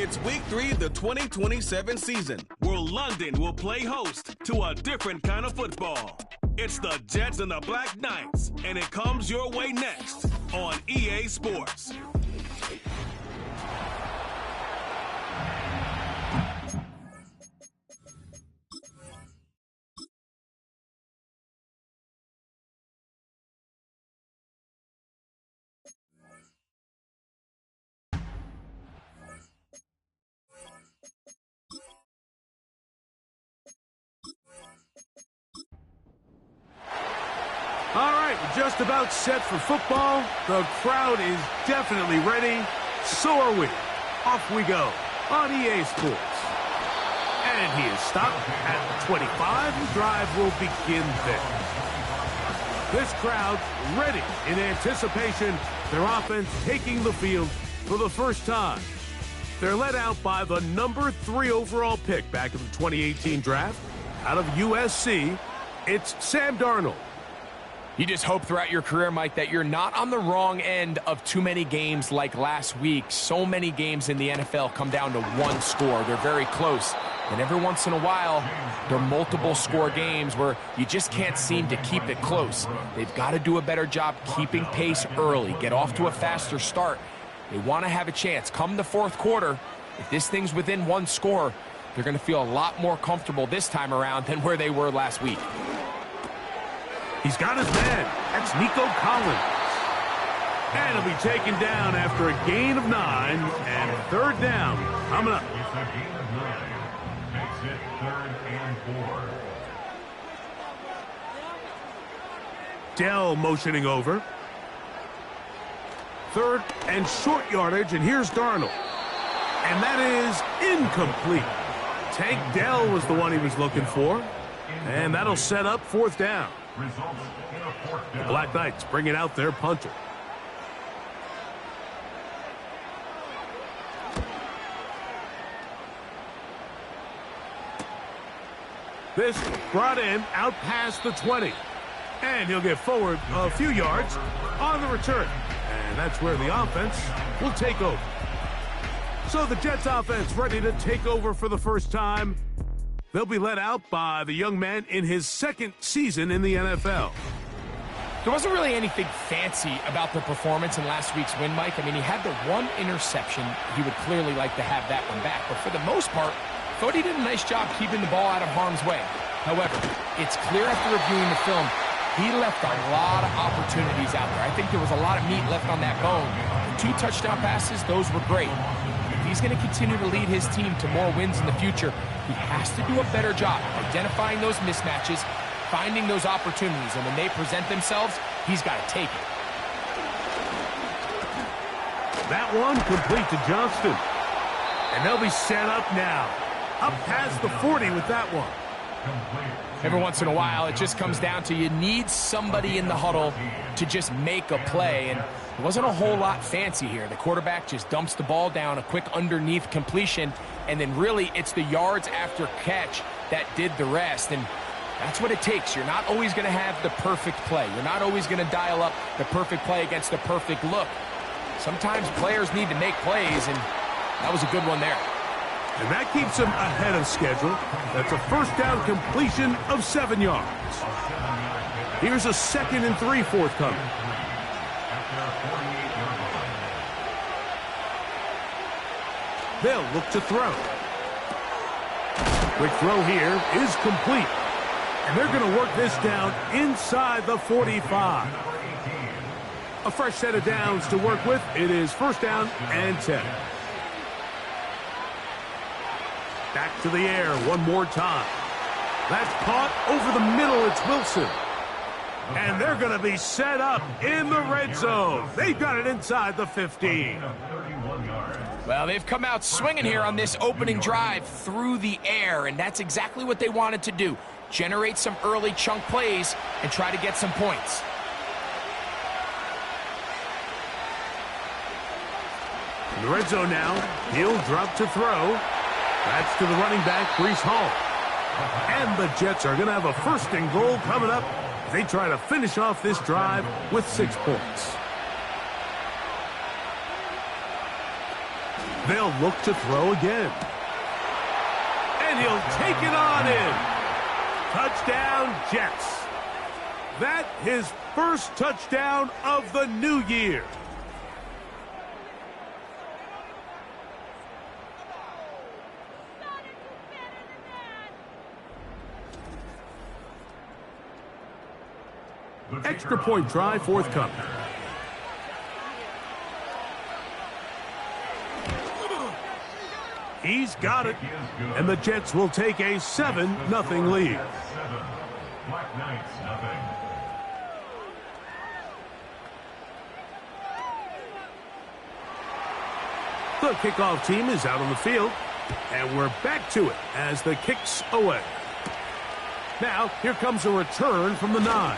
It's week 3 of the 2027 season, where London will play host to a different kind of football. It's the Jets and the Black Knights, and it comes your way next on EA Sports. All right, we're just about set for football. The crowd is definitely ready. So are we. Off we go on EA Sports. And he is stopped at the 25. The drive will begin there. This crowd ready in anticipation. Their offense taking the field for the first time. They're led out by the number 3 overall pick back in the 2018 draft. Out of USC, it's Sam Darnold. You just hope throughout your career, Mike, that you're not on the wrong end of too many games like last week. So many games in the NFL come down to one score. They're very close. And every once in a while, there are multiple score games where you just can't seem to keep it close. They've got to do a better job keeping pace early, get off to a faster start. They want to have a chance. Come the fourth quarter, if this thing's within one score, they're going to feel a lot more comfortable this time around than where they were last week. He's got his man. That's Nico Collins. And he'll be taken down after a gain of 9. And third down coming up. It's a gain of 9. Makes it 3rd and 4. Dell motioning over. 3rd and short yardage. And here's Darnold. And that is incomplete. Tank Dell was the one he was looking for. And that'll set up 4th down. Results in a 4th down. The Black Knights bringing out their punter. This brought in out past the 20. And he'll get forward a few yards on the return. And that's where the offense will take over. So the Jets offense ready to take over for the first time. They'll be led out by the young man in his 2nd season in the NFL. There wasn't really anything fancy about the performance in last week's win, Mike. I mean, he had the one interception. He would clearly like to have that one back. But for the most part, I thought he did a nice job keeping the ball out of harm's way. However, it's clear after reviewing the film, he left a lot of opportunities out there. I think there was a lot of meat left on that bone. The 2 touchdown passes, those were great. If he's going to continue to lead his team to more wins in the future, he has to do a better job identifying those mismatches, finding those opportunities, and when they present themselves, he's got to take it. That one complete to Johnston. And they'll be set up now. Up past the 40 with that one. Every once in a while, it just comes down to you need somebody in the huddle to just make a play, and it wasn't a whole lot fancy here. The quarterback just dumps the ball down, a quick underneath completion, and then really it's the yards after catch that did the rest, and that's what it takes. You're not always going to have the perfect play. You're not always going to dial up the perfect play against the perfect look. Sometimes players need to make plays, and that was a good one there. And that keeps him ahead of schedule. That's a first down completion of 7 yards. Here's a 2nd and 3 forthcoming. They'll look to throw. Quick throw here is complete. And they're going to work this down inside the 45. A fresh set of downs to work with. It is 1st down and 10. Back to the air one more time. That's caught over the middle. It's Wilson. And they're going to be set up in the red zone. They've got it inside the 15. Well, they've come out swinging here on this opening drive through the air, and that's exactly what they wanted to do. Generate some early chunk plays and try to get some points. In the red zone now, he'll drop to throw. That's to the running back, Breece Hall. And the Jets are going to have a 1st and goal coming up. They try to finish off this drive with 6 points. They'll look to throw again. And he'll take it on in. Touchdown, Jets. That his first touchdown of the new year. Extra point try forthcoming. He's got it. And the Jets will take a 7-0 lead. Black Knights, nothing. The kickoff team is out on the field. And we're back to it as the kick's away. Now, here comes a return from the 9.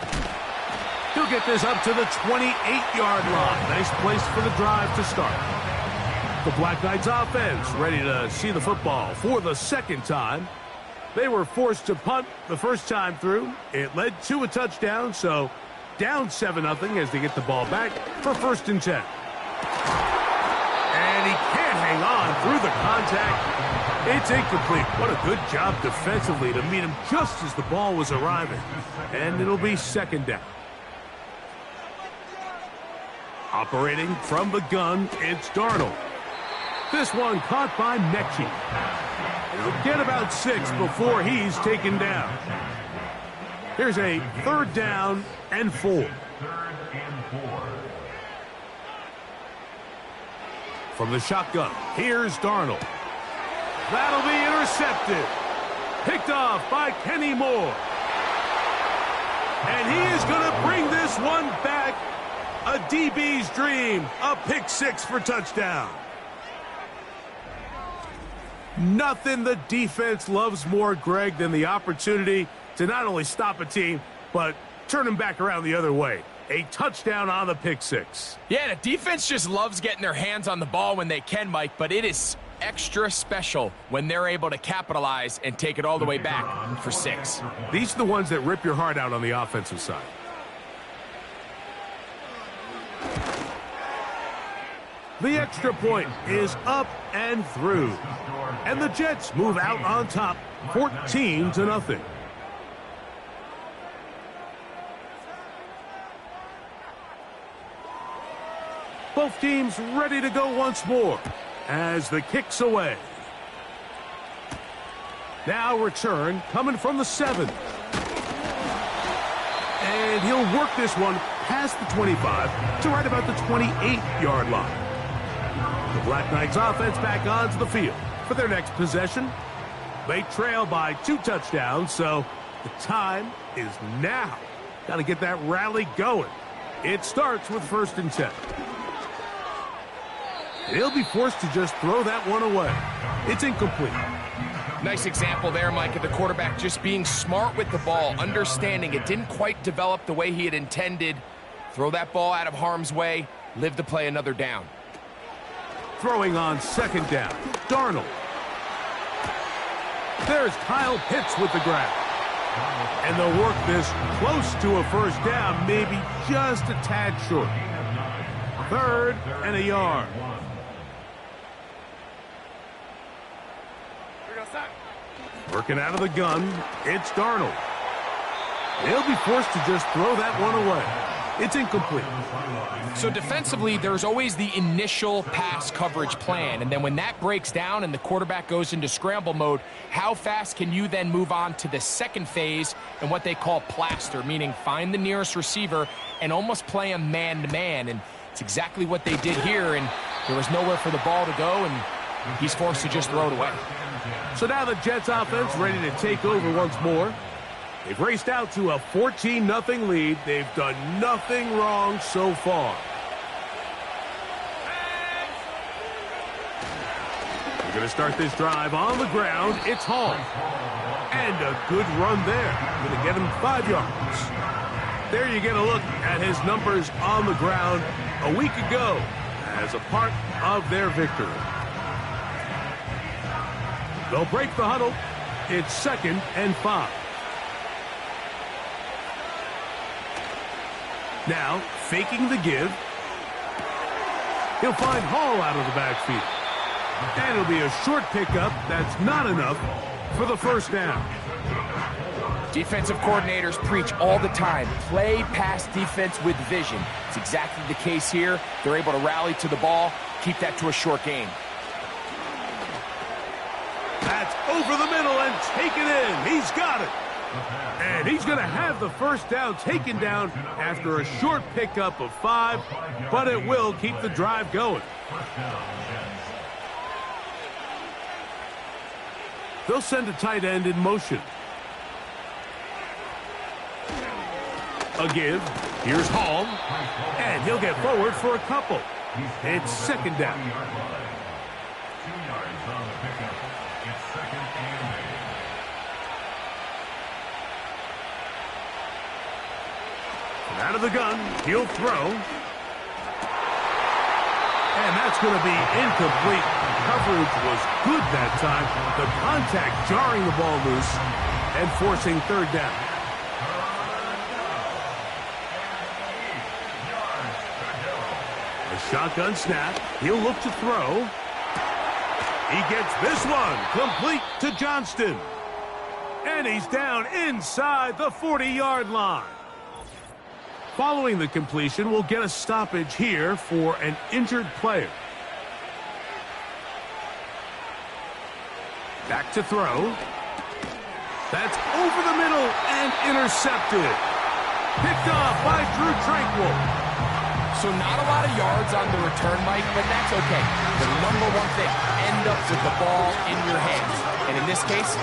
He'll get this up to the 28-yard line. Nice place for the drive to start. The Black Knights offense ready to see the football for the second time. They were forced to punt the first time through. It led to a touchdown, so down 7-0 as they get the ball back for 1st and 10. And he can't hang on through the contact. It's incomplete. What a good job defensively to meet him just as the ball was arriving. And it'll be 2nd down. Operating from the gun, it's Darnold. This one caught by Mechie. He'll get about 6 before he's taken down. Here's a 3rd down and 4. 3rd and 4. From the shotgun, here's Darnold. That'll be intercepted. Picked off by Kenny Moore. And he is going to bring this one back. A DB's dream. A pick 6 for touchdown. Nothing the defense loves more, Greg, than the opportunity to not only stop a team, but turn them back around the other way. A touchdown on the pick 6. Yeah, the defense just loves getting their hands on the ball when they can, Mike, but it is extra special when they're able to capitalize and take it all the way back for 6. These are the ones that rip your heart out on the offensive side. The extra point is up and through. And the Jets move out on top, 14-0. Both teams ready to go once more as the kick's away. Now return coming from the 7. And he'll work this one past the 25 to right about the 28-yard line. The Black Knights offense back onto the field for their next possession. They trail by 2 touchdowns, so the time is now. Got to get that rally going. It starts with 1st and 10. He'll be forced to just throw that one away. It's incomplete. Nice example there, Mike, of the quarterback just being smart with the ball, understanding it didn't quite develop the way he had intended. Throw that ball out of harm's way, live to play another down. Throwing on 2nd down, Darnold. There's Kyle Pitts with the grab. And they'll work this close to a 1st down, maybe just a tad short. 3rd and a yard. Working out of the gun, it's Darnold. They'll be forced to just throw that one away. It's incomplete. So defensively, there's always the initial pass coverage plan, and then when that breaks down and the quarterback goes into scramble mode, how fast can you then move on to the second phase and what they call plaster, meaning find the nearest receiver and almost play him man-to-man, and it's exactly what they did here, and there was nowhere for the ball to go, and he's forced to just throw it away. So now the Jets offense ready to take over once more. They've raced out to a 14-0 lead. They've done nothing wrong so far. We're going to start this drive on the ground. It's Hall. And a good run there. Going to get him 5 yards. There you get a look at his numbers on the ground a week ago as a part of their victory. They'll break the huddle. It's 2nd and 5. Now, faking the give. He'll find Hall out of the backfield. And it'll be a short pickup. That's not enough for the first down. Defensive coordinators preach all the time, play pass defense with vision. It's exactly the case here. They're able to rally to the ball, keep that to a short gain. That's over the middle and taken in. He's got it. And he's going to have the first down taken down after a short pickup of 5, but it will keep the drive going. They'll send a tight end in motion. A give. Here's Hall. And he'll get forward for a couple. It's second down. 2 yards on the pickup. It's second and 8. Out of the gun. He'll throw. And that's going to be incomplete. Coverage was good that time. The contact jarring the ball loose and forcing third down. Shotgun snap. He'll look to throw. He gets this one complete to Johnston. And he's down inside the 40-yard line. Following the completion, we'll get a stoppage here for an injured player. Back to throw. That's over the middle and intercepted. Picked off by Drue Tranquill. So not a lot of yards on the return, Mike, but that's okay. The number one thing, end up with the ball in your hands. And in this case,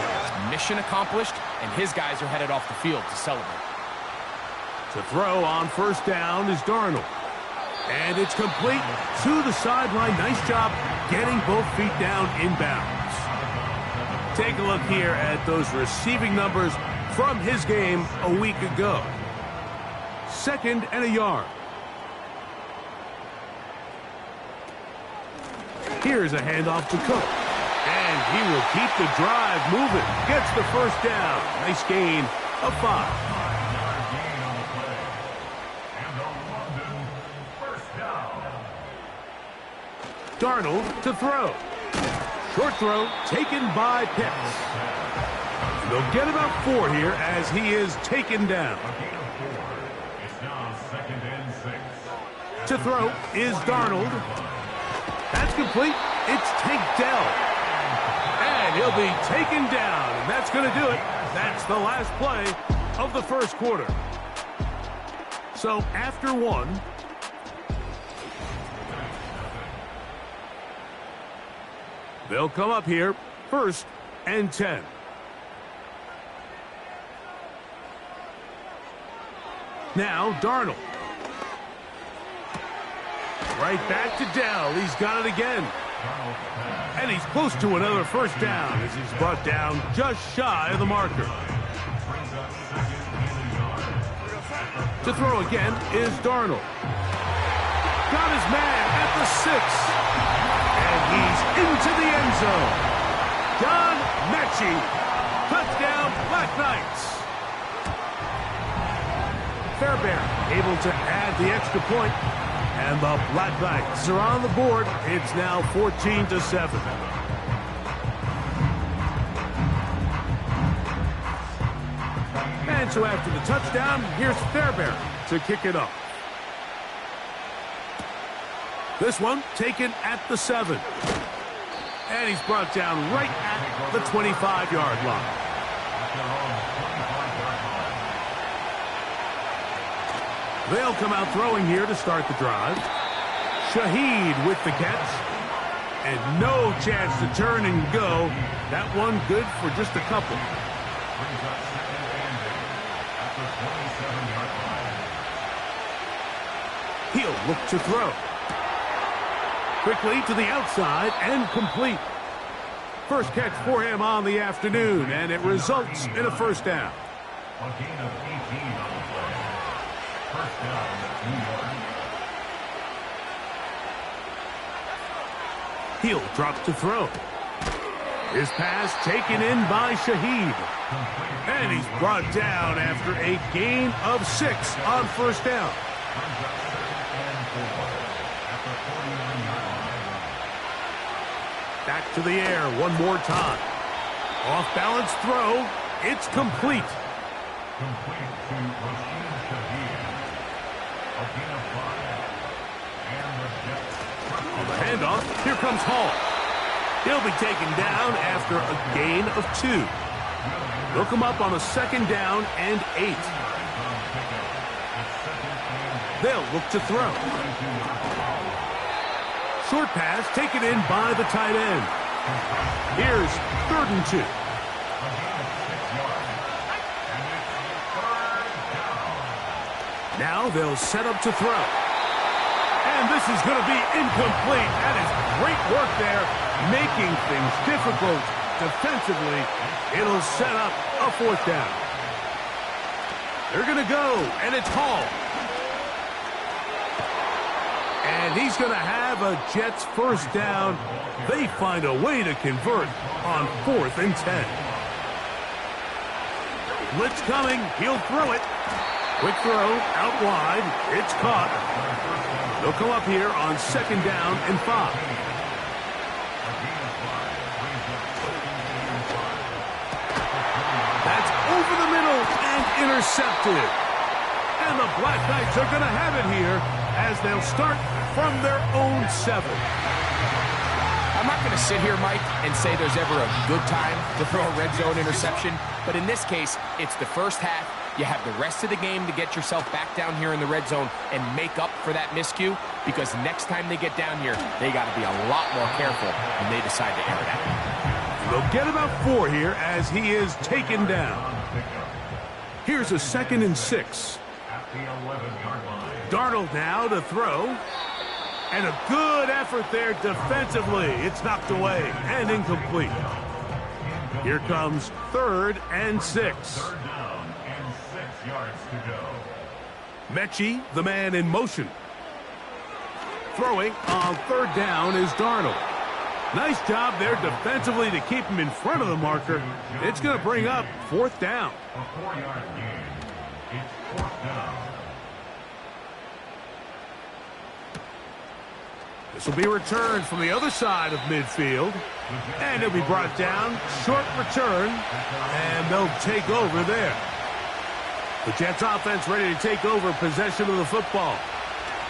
mission accomplished, and his guys are headed off the field to celebrate. To throw on first down is Darnold. And it's complete to the sideline. Nice job getting both feet down inbounds. Take a look here at those receiving numbers from his game a week ago. 2nd and a yard. Here's a handoff to Cook. And he will keep the drive moving. Gets the first down. Nice gain of 5. 5-yard gain on the play. And the London first down. Darnold to throw. Short throw taken by Pitts. They'll get about 4 here as he is taken down. A gain of 4. It's now 2nd and 6. To throw is Darnold. That's complete. It's Tank Dell. And he'll be taken down. And that's going to do it. That's the last play of the first quarter. So after 1, they'll come up here 1st and 10. Now Darnold. Right back to Dell. He's got it again. And he's close to another first down as he's brought down just shy of the marker. To throw again is Darnold. Got his man at the 6. And he's into the end zone. John Mechie. Touchdown, Black Knights. Fairbairn able to add the extra point. And the Black Knights are on the board. It's now 14-7. And so after the touchdown, here's Fairbairn to kick it off. This one taken at the 7. And he's brought down right at the 25-yard line. They'll come out throwing here to start the drive. Shaheed with the catch. And no chance to turn and go. That one good for just a couple. He'll look to throw. Quickly to the outside and complete. First catch for him on the afternoon, and it results in a first down. A gain of 18 on the play. First down, New York. He'll drop to throw. His pass taken in by Shaheed. And he's brought down after a gain of 6 on first down. Back to the air one more time. Off-balance throw. It's complete. Complete to Rashid Shaheed. A gain of 5. And the Jets. On the handoff, here comes Hall. He'll be taken down after a gain of 2. They'll come up on a 2nd down and 8. They'll look to throw. Short pass taken in by the tight end. Here's 3rd and 2. Now they'll set up to throw. And this is going to be incomplete. That is great work there, making things difficult defensively. It'll set up a 4th down. They're going to go, and it's Hall. And he's going to have a Jets 1st down. They find a way to convert on 4th and 10. Blitz coming. He'll throw it. Quick throw out wide. It's caught. They'll come up here on 2nd down and 5. That's over the middle and intercepted. And the Black Knights are going to have it here as they'll start from their own 7. I'm not going to sit here, Mike, and say there's ever a good time to throw a red zone interception, but in this case, it's the first half. You have the rest of the game to get yourself back down here in the red zone and make up for that miscue, because next time they get down here, they got to be a lot more careful when they decide to air it out. They'll get about 4 here as he is taken down. Here's a 2nd and 6. At the 11-yard line. Darnold now to throw. And a good effort there defensively. It's knocked away and incomplete. Here comes 3rd and 6. 3rd down and 6 yards to go. Mechie, the man in motion. Throwing on 3rd down is Darnold. Nice job there defensively to keep him in front of the marker. It's going to bring up 4th down. A 4-yard gain. It's 4th down. This will be returned from the other side of midfield. And it'll be brought down. Short return. And they'll take over there. The Jets offense ready to take over possession of the football.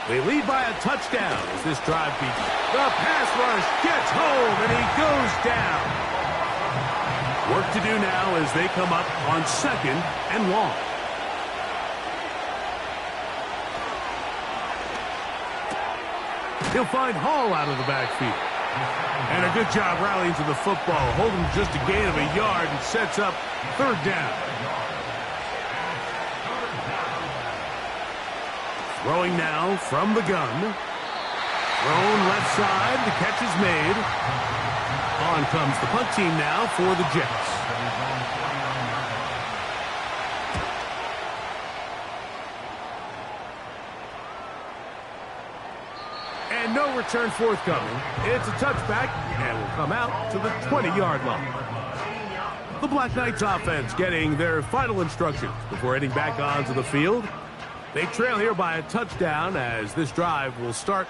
They lead by a touchdown as this drive begins. The pass rush gets home and he goes down. Work to do now as they come up on 2nd and long. He'll find Hall out of the backfield. And a good job rallying to the football, holding just a gain of a yard and sets up 3rd down. Throwing now from the gun. Thrown left side, the catch is made. On comes the punt team now for the Jets. And no return forthcoming. It's a touchback and will come out to the 20-yard line. The Black Knights offense getting their final instructions before heading back onto the field. They trail here by a touchdown as this drive will start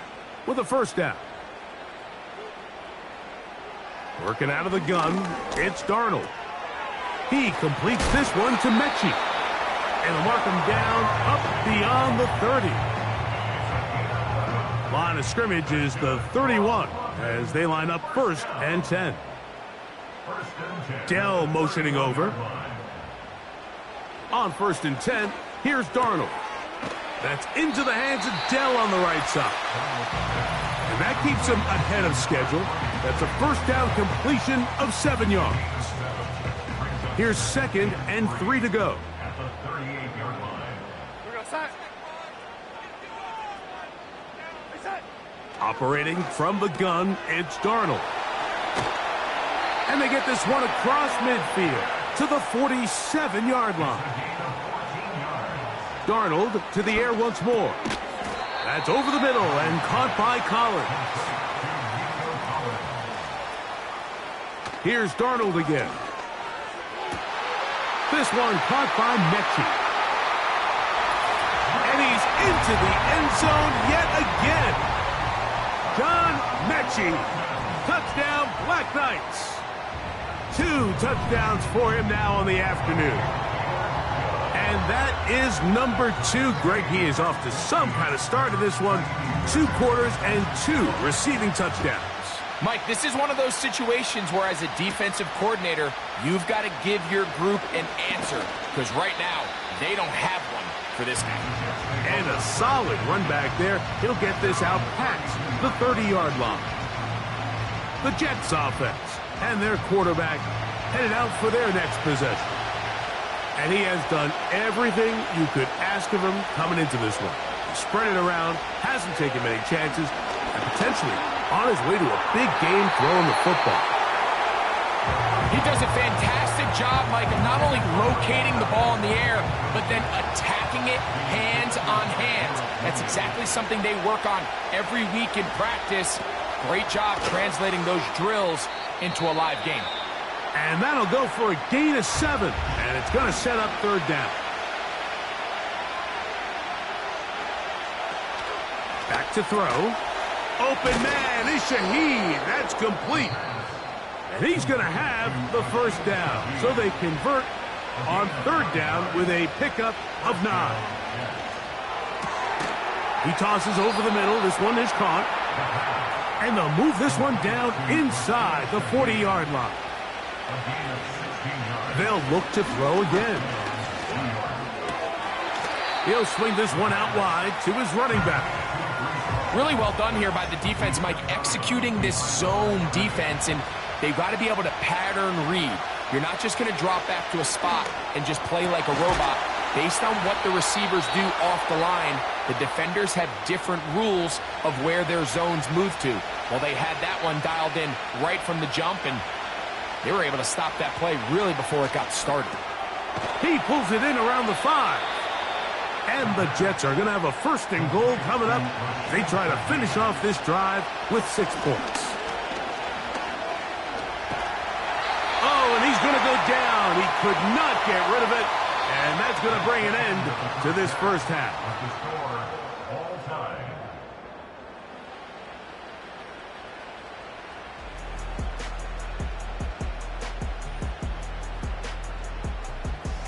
with a 1st down. Working out of the gun, it's Darnold. He completes this one to Mechie. And they'll mark him down up beyond the 30. Line of scrimmage is the 31 as they line up 1st and 10. Dell motioning over. On 1st and 10, here's Darnold. That's into the hands of Dell on the right side. And that keeps him ahead of schedule. That's a 1st down completion of 7 yards. Here's 2nd and 3 to go. At the 38-yard line. Operating from the gun, it's Darnold. And they get this one across midfield to the 47-yard line. Darnold to the air once more. That's over the middle and caught by Collins. Here's Darnold again. This one caught by Mechie. And he's into the end zone yet again. John Mechie Touchdown, Black Knights. 2 touchdowns for him now on the afternoon. And that is number 2. Greg, he is off to some kind of start in this one. 2 quarters and 2 receiving touchdowns. Mike, this is one of those situations where as a defensive coordinator, you've got to give your group an answer. Because right now, they don't have one for this guy. And a solid run back there. He'll get this out past the 30-yard line. The Jets offense and their quarterback headed out for their next possession. And he has done everything you could ask of him coming into this one. Spread it around, hasn't taken many chances, and potentially on his way to a big game throwing the football. He does a fantastic job, Mike, of not only locating the ball in the air, but then attacking it hands on hands. That's exactly something they work on every week in practice. Great job translating those drills into a live game. And that'll go for a gain of 7, and it's going to set up 3rd down. Back to throw. Open man is Shaheed. That's complete. And he's going to have the 1st down. So they convert on 3rd down with a pickup of 9. He tosses over the middle. This one is caught. And they'll move this one down inside the 40-yard line. They'll look to throw again. He'll swing this one out wide to his running back. Really well done here by the defense, Mike, executing this zone defense, and they've got to be able to pattern read. You're not just going to drop back to a spot and just play like a robot. Based on what the receivers do off the line, the defenders have different rules of where their zones move to. Well, they had that one dialed in right from the jump, and they were able to stop that play really before it got started. He pulls it in around the 5. And the Jets are going to have a 1st and goal coming up. They try to finish off this drive with 6 points. Oh, and he's going to go down. He could not get rid of it. And that's going to bring an end to this 1st half.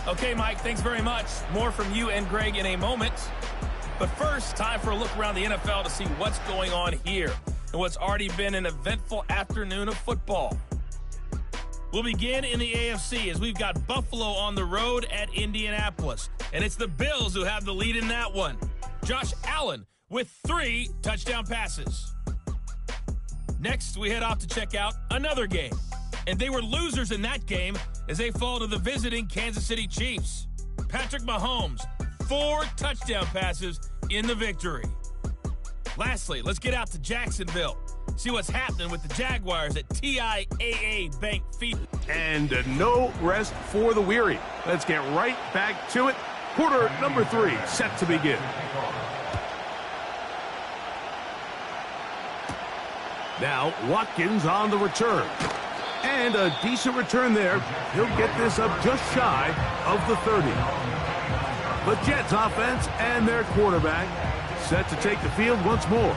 Okay, Mike, thanks very much. More from you and Greg in a moment. But first, time for a look around the NFL to see what's going on here and what's already been an eventful afternoon of football. We'll begin in the AFC as we've got Buffalo on the road at Indianapolis. And it's the Bills who have the lead in that one. Josh Allen with 3 touchdown passes. Next, we head off to check out another game. And they were losers in that game as they fall to the visiting Kansas City Chiefs. Patrick Mahomes, 4 touchdown passes in the victory. Lastly, let's get out to Jacksonville. See what's happening with the Jaguars at TIAA Bank Field. And no rest for the weary. Let's get right back to it. Quarter number 3 set to begin. Now Watkins on the return. And a decent return there. He'll get this up just shy of the 30. The Jets offense and their quarterback set to take the field once more.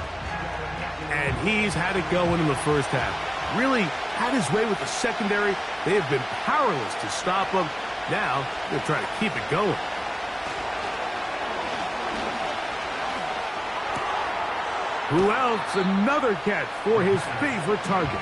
And he's had it going in the 1st half. Really had his way with the secondary. They have been powerless to stop him. Now they're trying to keep it going. Who else? Another catch for his favorite target.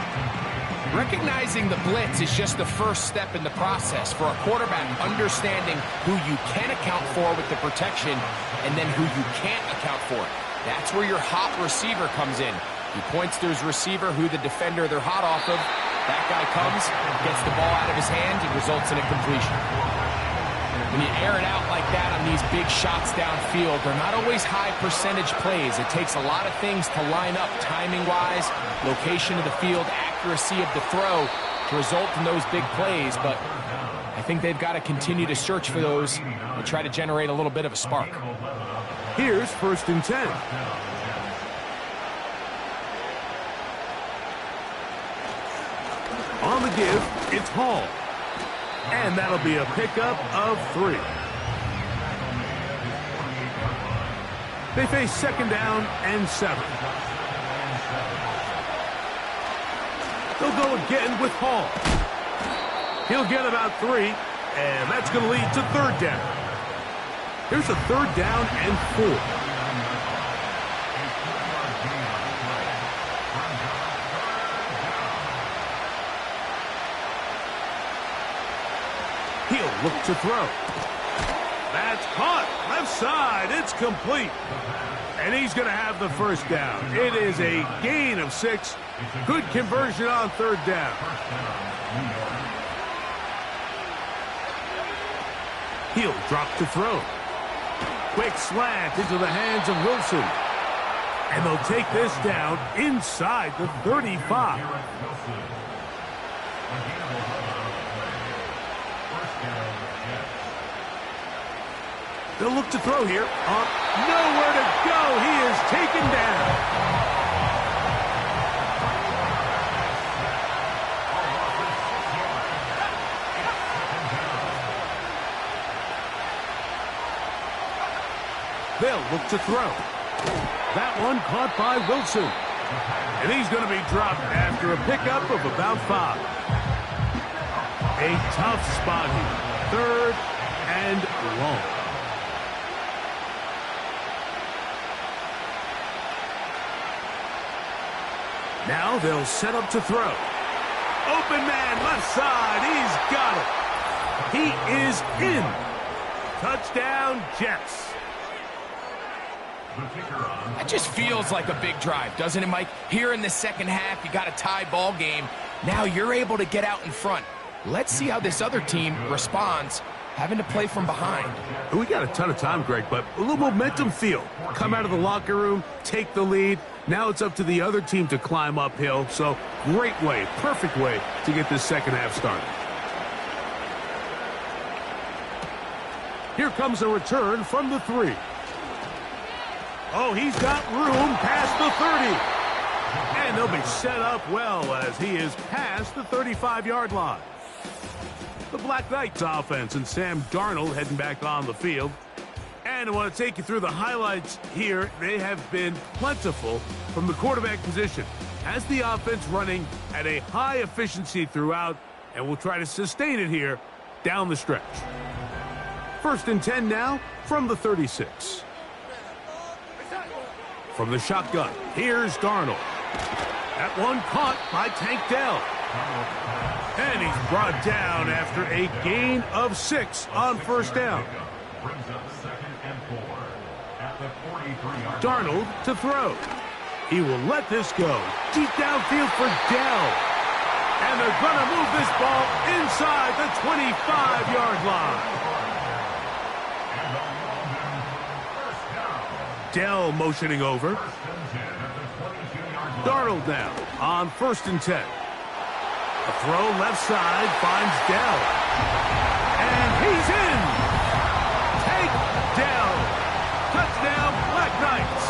Recognizing the blitz is just the first step in the process for a quarterback, understanding who you can account for with the protection and then who you can't account for. That's where your hot receiver comes in. He points to his receiver, who the defender they're hot off of. That guy comes, gets the ball out of his hand, and results in a completion. When you air it out like that on these big shots downfield, they're not always high percentage plays. It takes a lot of things to line up timing-wise, location of the field, accuracy of the throw to result in those big plays. But I think they've got to continue to search for those and try to generate a little bit of a spark. Here's 1st and 10. On the give, it's Hall. And that'll be a pickup of 3. They face 2nd down and 7. They'll go again with Hall. He'll get about 3, and that's going to lead to third down. Here's a third down and 4. He'll look to throw. That's caught. Left side. It's complete. And he's going to have the first down. It is a gain of 6. Good conversion on third down. He'll drop to throw. Quick slant into the hands of Wilson. And they'll take this down inside the 35. They'll look to throw here. Nowhere to go. He is taken down. They'll look to throw. That one caught by Wilson. And he's going to be dropped after a pickup of about 5. A tough spot here. Third and long. Now they'll set up to throw. Open man, left side. He's got it. He is in. Touchdown, Jets. That just feels like a big drive, doesn't it, Mike? Here in the second half, you got a tie ball game. Now you're able to get out in front. Let's see how this other team responds, having to play from behind. We got a ton of time, Greg, but a little momentum feel. Come out of the locker room, take the lead. Now it's up to the other team to climb uphill. So great way, perfect way to get this second half started. Here comes a return from the 3. Oh, he's got room past the 30. And they'll be set up well as he is past the 35-yard line. The Black Knights offense and Sam Darnold heading back on the field. And I want to take you through the highlights here. They have been plentiful from the quarterback position. Has the offense running at a high efficiency throughout, and we'll try to sustain it here down the stretch. 1st and 10 now from the 36. From the shotgun, here's Darnold. That one caught by Tank Dell. And he's brought down after a gain of 6 on first down. Darnold to throw. He will let this go. Deep downfield for Dell. And they're going to move this ball inside the 25-yard line. Dell motioning over. Darnold now on 1st and 10. A throw left side finds Dell. And he's in. Take Dell. Touchdown, Black Knights.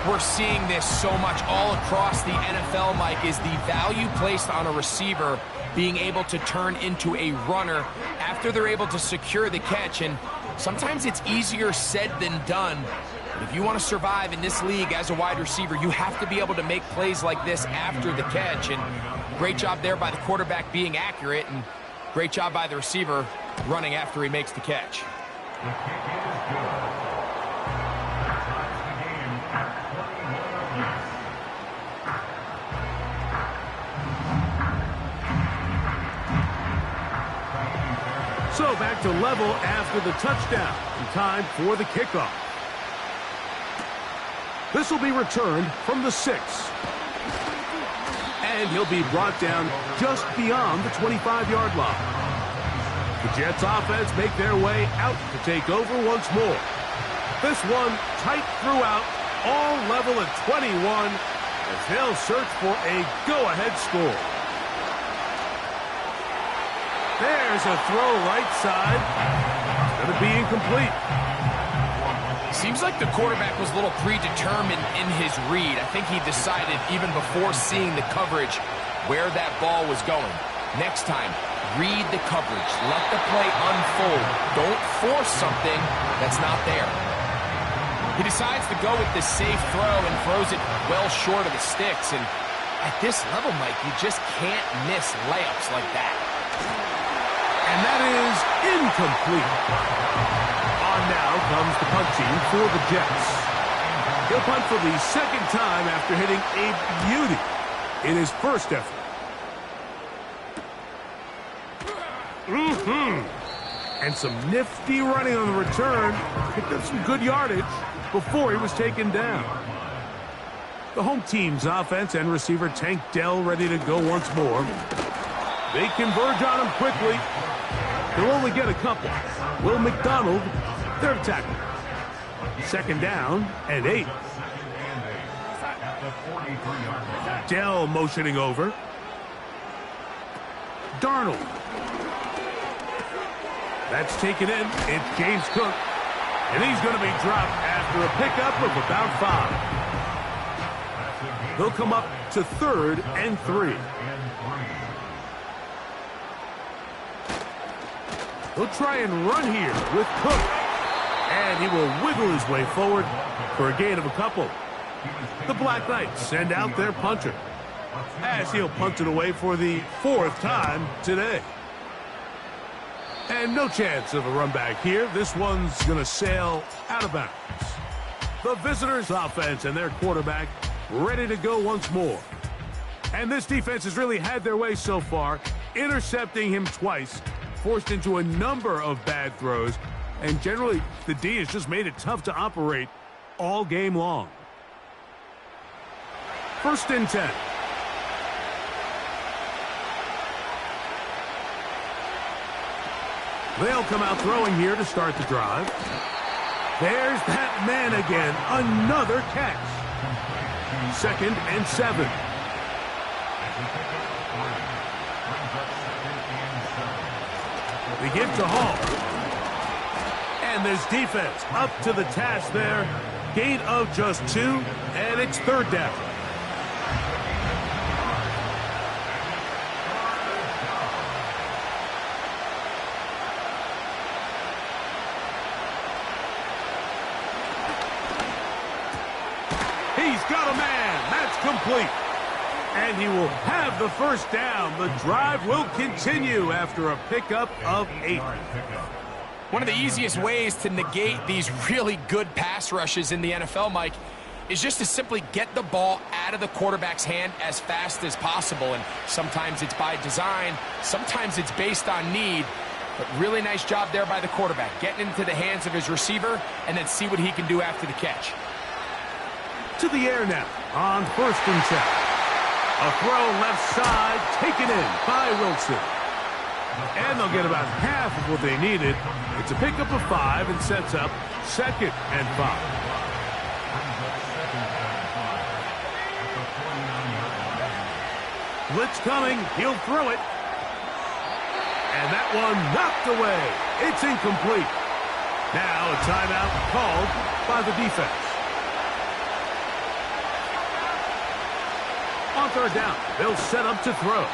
We're seeing this so much all across the NFL, Mike, is the value placed on a receiver being able to turn into a runner after they're able to secure the catch. And sometimes it's easier said than done. But if you want to survive in this league as a wide receiver, you have to be able to make plays like this after the catch. And great job there by the quarterback being accurate, and great job by the receiver running after he makes the catch. The kick is good. That ties the game at 21 apiece. So back to level after the touchdown. In time for the kickoff. This will be returned from the 6. And he'll be brought down just beyond the 25-yard line. The Jets offense make their way out to take over once more. This one tight throughout, all level at 21, as they'll search for a go-ahead score. There's a throw right side. It's going to be incomplete. Seems like the quarterback was a little predetermined in his read. I think he decided even before seeing the coverage where that ball was going. Next time, read the coverage. Let the play unfold. Don't force something that's not there. He decides to go with the safe throw and throws it well short of the sticks. And At this level, Mike, you just can't miss layups like that. And that is incomplete. On now comes the punt team for the Jets. He'll punt for the second time after hitting a beauty in his first effort. And some nifty running on the return. Picked up some good yardage before he was taken down. The home team's offense and receiver Tank Dell ready to go once more. They converge on him quickly. They'll only get a couple. Will McDonald, their tackle. Second down and 8. Dell motioning over. Darnold. That's taken in. It's James Cook. And he's going to be dropped after a pickup of about 5. He'll come up to 3rd and 3. He'll try and run here with Cook. And he will wiggle his way forward for a gain of a couple. The Black Knights send out their punter, as he'll punt it away for the 4th time today. And no chance of a run back here. This one's going to sail out of bounds. The visitors' offense and their quarterback ready to go once more. And this defense has really had their way so far, intercepting him twice, forced into a number of bad throws, and generally the D has just made it tough to operate all game long. 1st and 10. They'll come out throwing here to start the drive. There's that man again. Another catch. 2nd and 7. They give to Hall. And this defense up to the task there. Gain of just 2, and it's 3rd down. He's got a man. That's complete. And he will have the 1st down. The drive will continue after a pickup of 8. One of the easiest ways to negate these really good pass rushes in the NFL, Mike, is just to simply get the ball out of the quarterback's hand as fast as possible. And sometimes it's by design, sometimes it's based on need. But really nice job there by the quarterback, getting into the hands of his receiver and then see what he can do after the catch. To the air now on 1st and 10. A throw left side taken in by Wilson. And they'll get about half of what they needed. It's a pickup of 5 and sets up 2nd and 5. Blitz coming. He'll throw it. And that one knocked away. It's incomplete. Now a timeout called by the defense. On 3rd down, they'll set up to throw.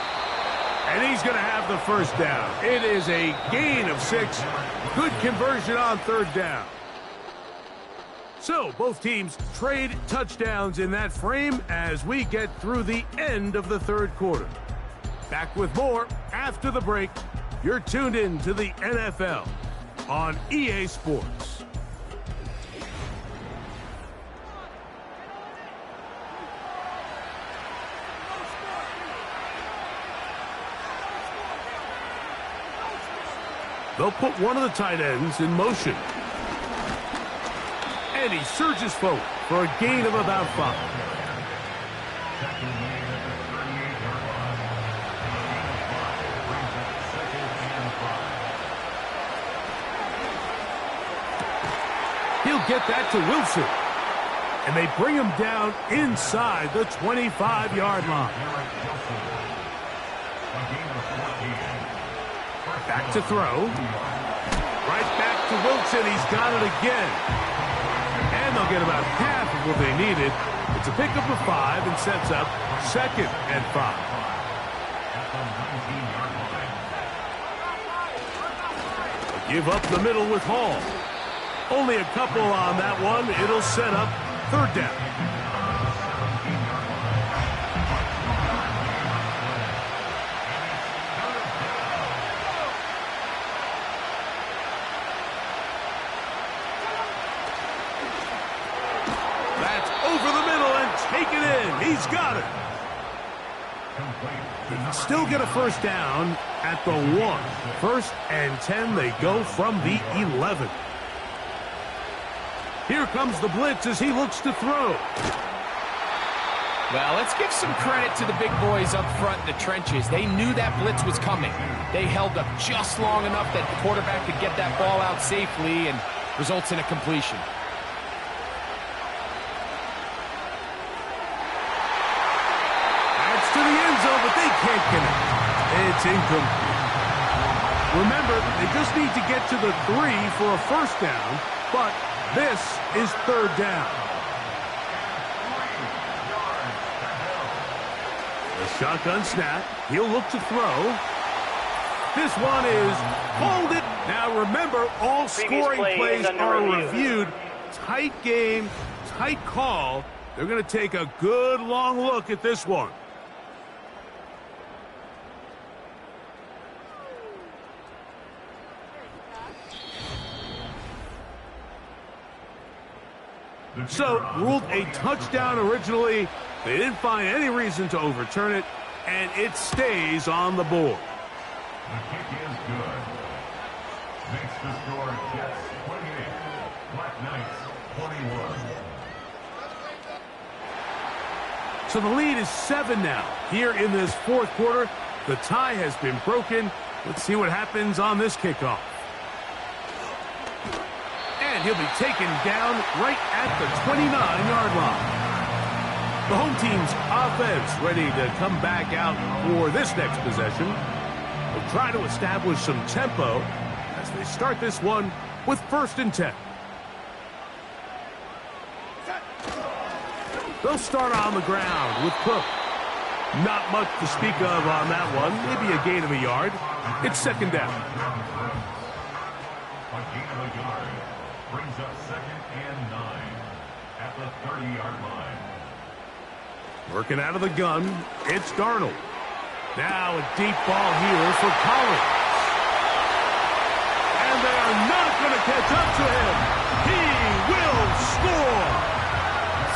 And he's going to have the 1st down. It is a gain of 6. Good conversion on 3rd down. So both teams trade touchdowns in that frame as we get through the end of the 3rd quarter. Back with more after the break. You're tuned in to the NFL on EA Sports. They'll put one of the tight ends in motion. And he surges forward for a gain of about 5. He'll get that to Wilson. And they bring him down inside the 25-yard line. Back to throw. Right back to Wilson. He's got it again. And they'll get about half of what they needed. It's a pickup of 5 and sets up 2nd and 5. Give up the middle with Hall. Only a couple on that one. It'll set up 3rd down. in. He's got it. They can still get a first down at the 1. 1st and 10, they go from the 11. Here comes the blitz as he looks to throw. Well, let's give some credit to the big boys up front in the trenches. They knew that blitz was coming. They held up just long enough that the quarterback could get that ball out safely and results in a completion. That's to the end zone, but they can't connect. It's incomplete. Remember, they just need to get to the 3 for a first down, but this is 3rd down. The shotgun snap. He'll look to throw. This one is hold it. Now remember, all scoring plays are reviewed. Tight game, tight call. They're going to take a good long look at this one. So, ruled a touchdown originally. They didn't find any reason to overturn it, and it stays on the board. The kick is good. Makes the score Jets 28, Black Knights 21. So the lead is 7 now. Here in this 4th quarter, the tie has been broken. Let's see what happens on this kickoff. And he'll be taken down right at the 29-yard line. The home team's offense ready to come back out for this next possession. They'll try to establish some tempo as they start this one with 1st and 10. They'll start on the ground with Cook. Not much to speak of on that one. Maybe a gain of a yard. It's 2nd down. A gain of a yard brings up 2nd and 9 at the 30-yard line. Working out of the gun, it's Darnold. Now a deep ball here for Collins. And they are not going to catch up to him. He will score.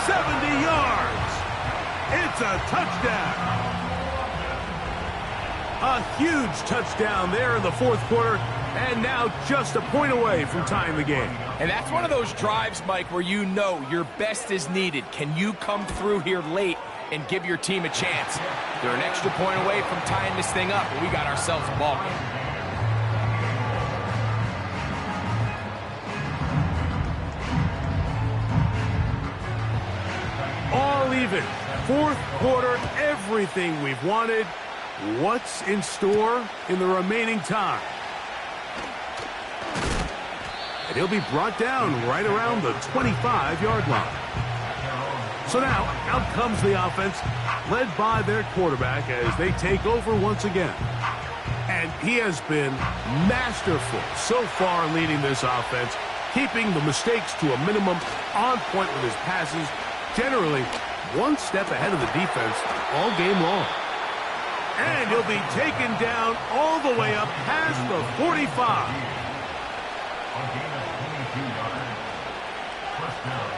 70 yards. It's a touchdown. A huge touchdown there in the 4th quarter, and now just a point away from tying the game. And that's one of those drives, Mike, where you know your best is needed. Can you come through here late and give your team a chance? They're an extra point away from tying this thing up, and we got ourselves a ball game. All even. 4th quarter, everything we've wanted. What's in store in the remaining time? And he'll be brought down right around the 25-yard line. So now, out comes the offense, led by their quarterback as they take over once again. And he has been masterful so far leading this offense, keeping the mistakes to a minimum, on point with his passes, generally one step ahead of the defense all game long. And he'll be taken down all the way up past the 45. A gain of 22 yards. First down.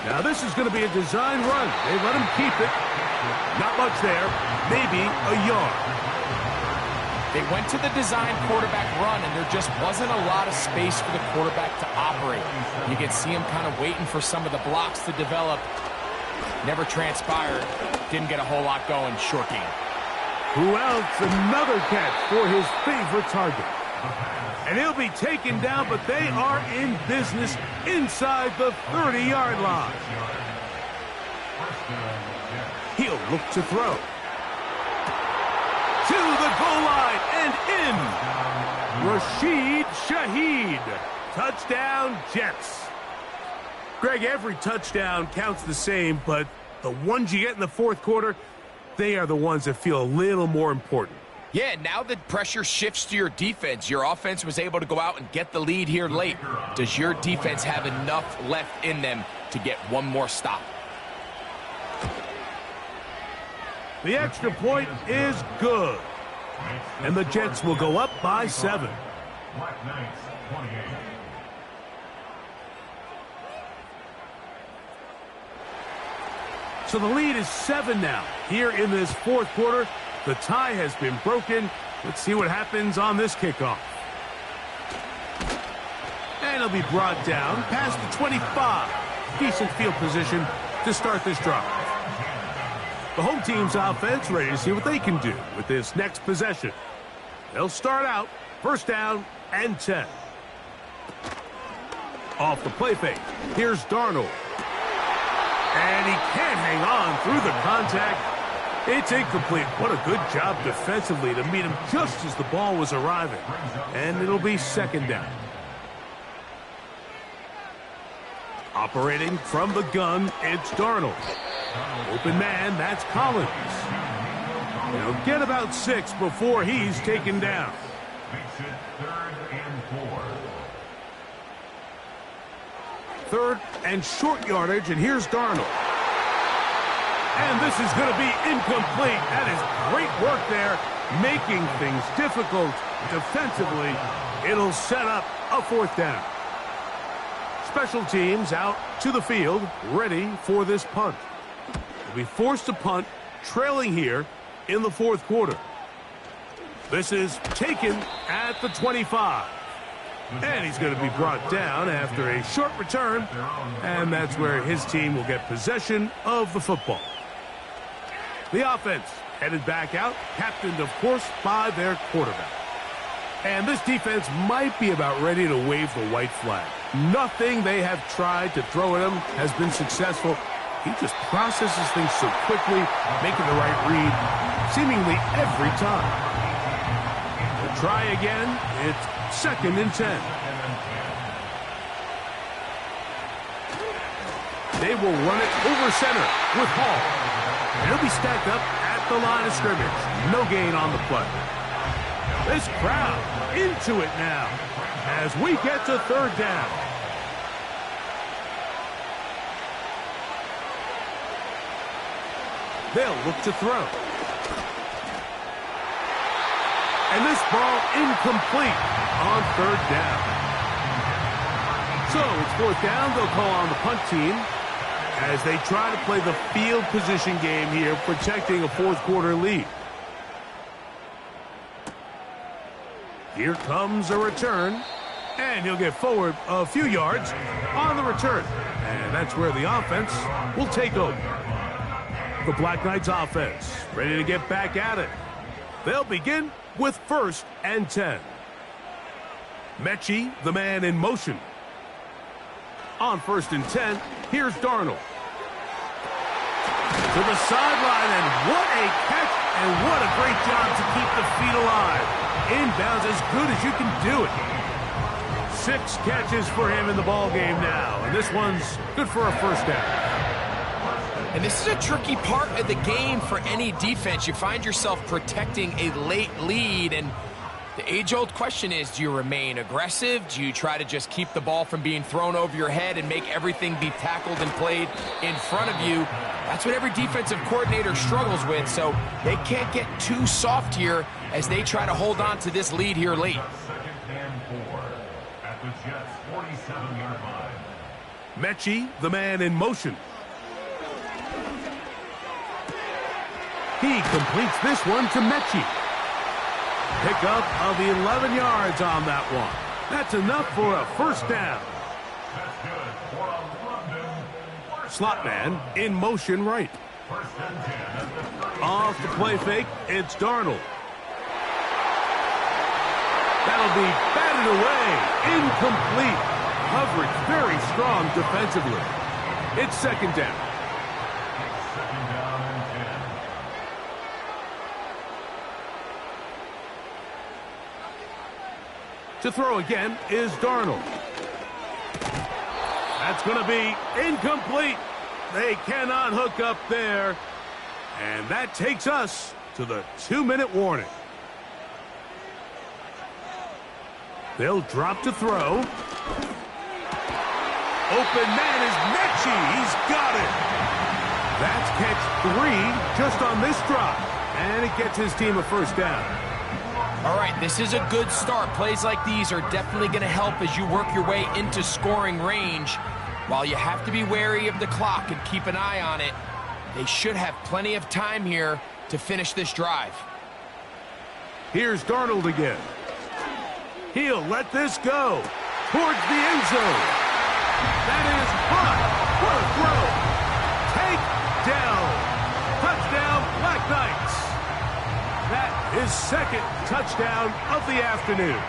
Now this is going to be a design run. They let him keep it. Not much there. Maybe a yard. They went to the design quarterback run, and there just wasn't a lot of space for the quarterback to operate. You can see him kind of waiting for some of the blocks to develop. Never transpired. Didn't get a whole lot going. Short game. Who else? Another catch for his favorite target. And he'll be taken down, but they are in business inside the 30-yard line. He'll look to throw. To the goal line and in. Rashid Shaheed. Touchdown, Jets. Greg, every touchdown counts the same, but the ones you get in the 4th quarter, they are the ones that feel a little more important. Yeah, now that pressure shifts to your defense, your offense was able to go out and get the lead here late. Does your defense have enough left in them to get one more stop? The extra point is good. And the Jets will go up by 7. Black Knights 28. So the lead is 7 now. Here in this fourth quarter, the tie has been broken. Let's see what happens on this kickoff. And it'll be brought down past the 25. Decent field position to start this drive. The home team's offense ready to see what they can do with this next possession. They'll start out first down and 10. Off the play fake, here's Darnold. And he can't hang on through the contact. It's incomplete. What a good job defensively to meet him just as the ball was arriving. And it'll be second down. Operating from the gun, it's Darnold. Open man, that's Collins. He'll get about 6 before he's taken down. Makes it 3rd and 4. Third and short yardage, and here's Darnold. And this is going to be incomplete. That is great work there, making things difficult defensively. It'll set up a fourth down. Special teams out to the field, ready for this punt. They'll be forced to punt, trailing here in the fourth quarter. This is taken at the 25. And he's going to be brought down after a short return. And that's where his team will get possession of the football. The offense headed back out, captained, of course, by their quarterback. And this defense might be about ready to wave the white flag. Nothing they have tried to throw at him has been successful. He just processes things so quickly, making the right read seemingly every time. We'll try again. It's second and 10. They will run it over center with Hall. And he'll be stacked up at the line of scrimmage. No gain on the play. This crowd into it now as we get to third down. They'll look to throw. And this ball incomplete on third down. So it's fourth down. They'll call on the punt team as they try to play the field position game here, protecting a fourth quarter lead. Here comes a return, and he'll get forward a few yards on the return. And that's where the offense will take over. The Black Knights offense ready to get back at it. They'll begin with first and 10. Mechie, the man in motion. On first and 10, here's Darnold. To the sideline, and what a catch, and what a great job to keep the feet alive. Inbounds as good as you can do it. 6 catches for him in the ball game now, and this one's good for a first down. And this is a tricky part of the game for any defense. You find yourself protecting a late lead, and the age-old question is, do you remain aggressive? Do you try to just keep the ball from being thrown over your head and make everything be tackled and played in front of you? That's what every defensive coordinator struggles with, so they can't get too soft here as they try to hold on to this lead here late. Second and 4 at the Jets' 47-yard line. Mechie, the man in motion. He completes this one to Mechie. Pickup of 11 yards on that one. That's enough for a first down. That's good for a London. Slot man in motion right. First and 10 at the Off the play fake, it's Darnold. That'll be batted away. Incomplete. Coverage very strong defensively. It's second down. second down and 10. To throw again is Darnold. That's going to be incomplete. They cannot hook up there. And that takes us to the 2-minute warning. They'll drop to throw. Open man is Mechie. He's got it. That's catch 3 just on this drive. And it gets his team a first down. All right, this is a good start. Plays like these are definitely going to help as you work your way into scoring range. While you have to be wary of the clock and keep an eye on it, They should have plenty of time here to finish this drive. Here's Darnold again. He'll let this go towards the end zone. That is hot. What a throw. Take down. Touchdown, Black Knights. That is second touchdown of the afternoon.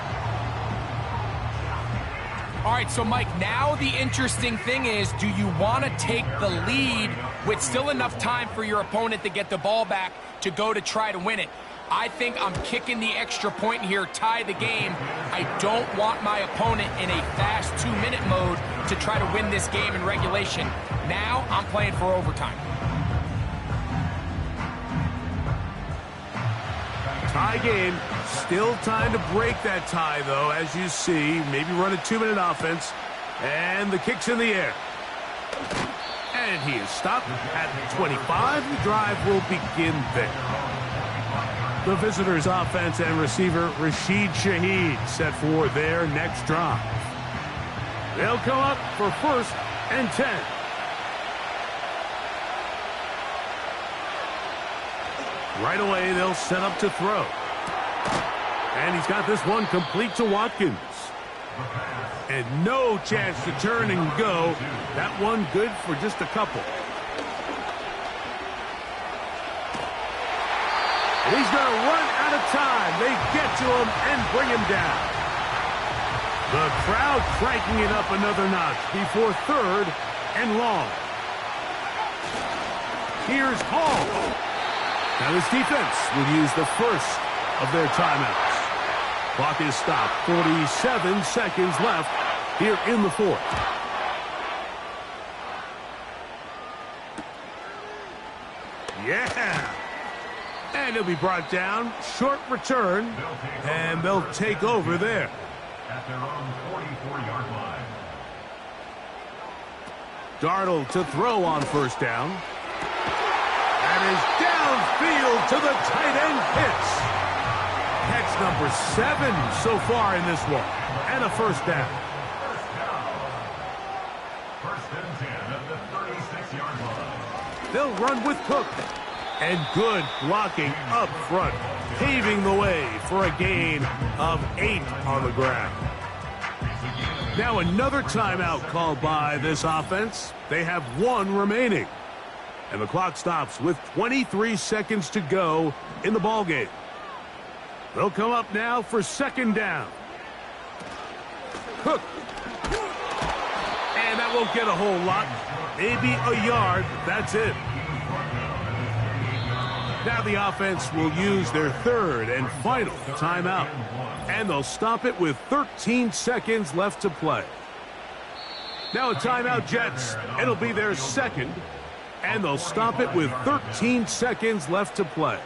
All right, so Mike, now the interesting thing is, do you want to take the lead with still enough time for your opponent to get the ball back to go to try to win it? I think I'm kicking the extra point here, tie the game. I don't want my opponent in a fast 2-minute mode to try to win this game in regulation. Now I'm playing for overtime. Tie game. Still time to break that tie, though, as you see. Maybe run a 2-minute offense. And the kick's in the air. And he is stopped at the 25. The drive will begin there. The visitors' offense and receiver Rashid Shaheed set for their next drive. They'll come up for 1st and 10. Right away, they'll set up to throw. And he's got this one complete to Watkins. And no chance to turn and go. That one good for just a couple. And he's going to run out of time. They get to him and bring him down. The crowd cranking it up another notch before 3rd and long. Here's Hall. Now this defense will use the first of their timeouts. Clock is stopped. 47 seconds left here in the 4th. Yeah. And he'll be brought down. Short return. And they'll take over there. At their own 44-yard line. Darnold to throw on 1st down. That is downfield to the tight end hits. Catch number 7 so far in this one. And a 1st down. 1st and 10 at the 36-yard line. They'll run with Cook. And good blocking up front, paving the way for a gain of 8 on the ground. Now another timeout called by this offense. They have 1 remaining. And the clock stops with 23 seconds to go in the ballgame. They'll come up now for 2nd down. Cook. And that won't get a whole lot. Maybe a yard. That's it. Now the offense will use their 3rd and final timeout. And they'll stop it with 13 seconds left to play. Now a timeout, Jets. It'll be their 2nd. And they'll stop it with 13 seconds left to play.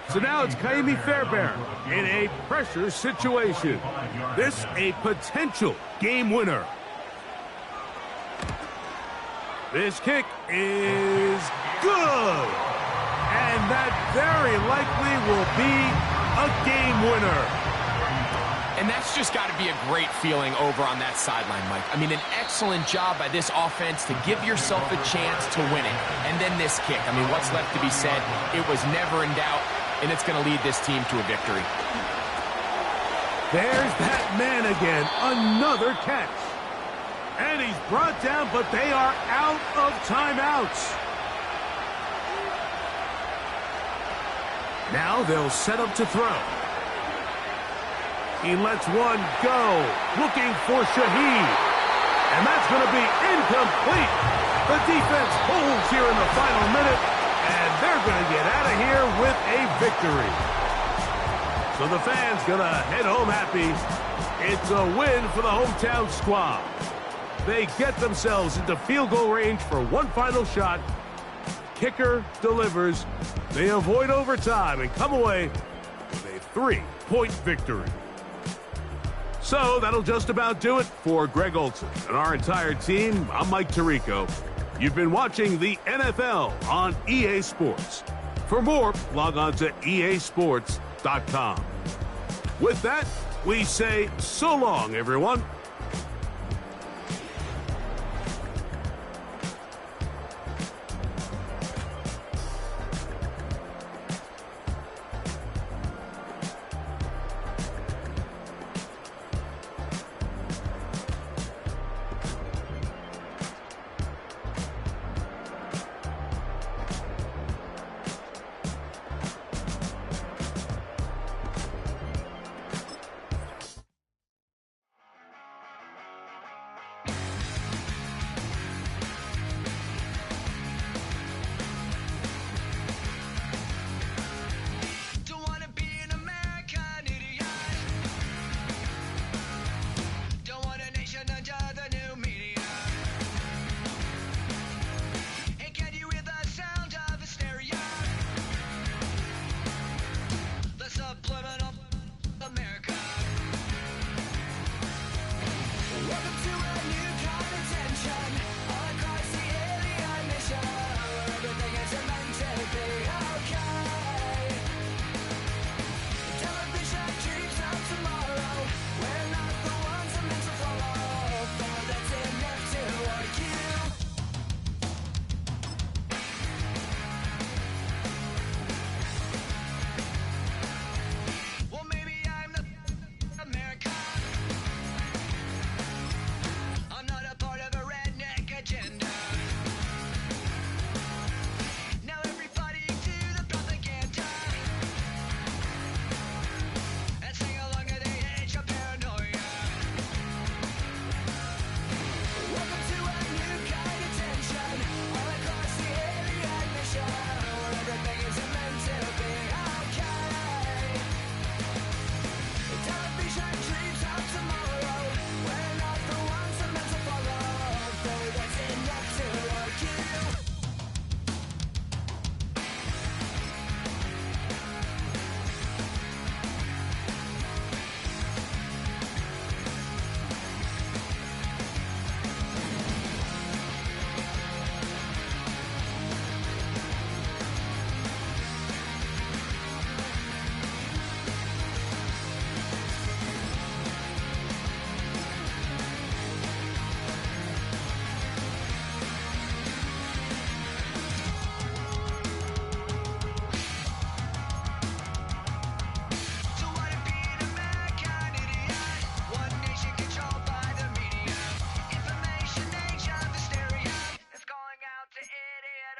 So now it's Kaimi Fairbairn in a pressure situation. This a potential game winner. This kick is good. And that very likely will be a game winner. And that's just got to be a great feeling over on that sideline, Mike. I mean, an excellent job by this offense to give yourself a chance to win it. And then this kick. I mean, what's left to be said? It was never in doubt, and it's going to lead this team to a victory. There's that man again. Another catch. And he's brought down, but they are out of timeouts. Now they'll set up to throw. He lets one go, looking for Shaheed. And that's going to be incomplete. The defense holds here in the final minute, and they're going to get out of here with a victory. So the fans going to head home happy. It's a win for the hometown squad. They get themselves into field goal range for one final shot. Kicker delivers. They avoid overtime and come away with a 3-point victory. So that'll just about do it for Greg Olsen and our entire team. I'm Mike Tirico. You've been watching the NFL on EA Sports. For more, log on to easports.com. With that, we say so long, everyone.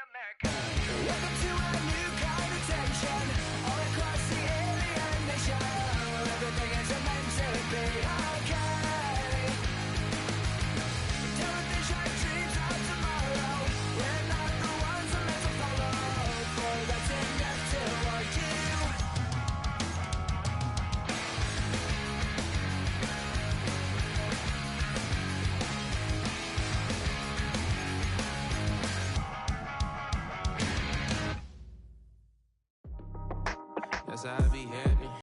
America.